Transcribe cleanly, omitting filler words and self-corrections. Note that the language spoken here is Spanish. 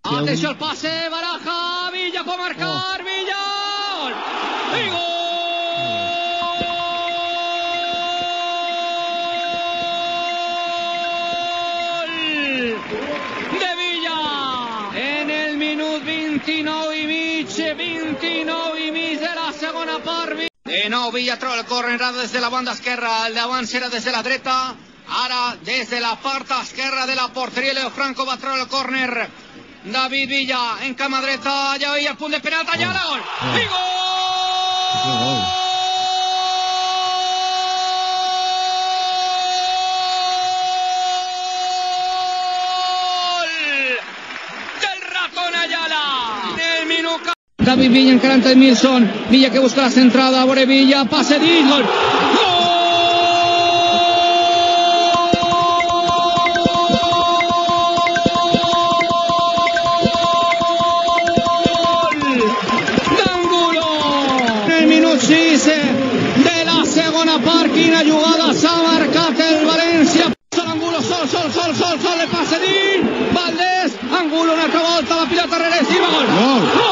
Atenció el pase, Baraja, Villa puede marcar, Villa, gol, y gol de Villa en el minut 29 i mig de la segona part. De nou Villa troba el córner des de la banda esquerra, el d'abans era des de la dreta, ara des de la part esquerra de la porteria. Leo Franco va treure el córner. David Villa en cama dreta, ja veia el punt de penal, tallada, gol, i gol del ratón Ayala en el minut. David Villa encarant Milson, Villa que busca la centrada, vore Villa, passe dins, gol, de la segona part. Quina jugada s'ha marcat el València. Angulo, sol, el passe dins, Valdés, Angulo una altra volta, la pilota regressiva, gol.